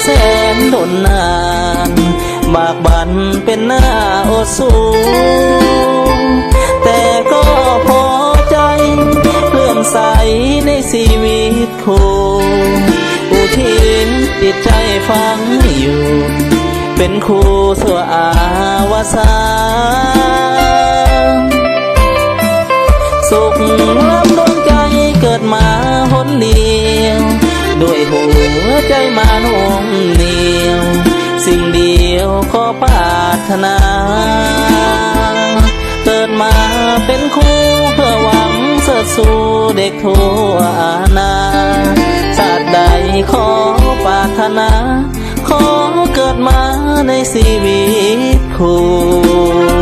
แสนดนนานบากบั่นเป็นหน้าอดสูแต่ก็พอใจเลื่อมใสในชีวิตคู่อุทิศจิตใจฟังอยู่เป็นคู่สั่วอาวสานสุขล้ำดวงใจเกิดมาหนเดียวด้วยหัวใจมานุ่มเหนียวสิ่งเดียวขอปรารถนาเกิดมาเป็นคู่เพื่อหวังเสิร์ชสู่เด็กทั่วหน้าชาติใดขอปรารถนาขอเกิดมาในชีวิตคู่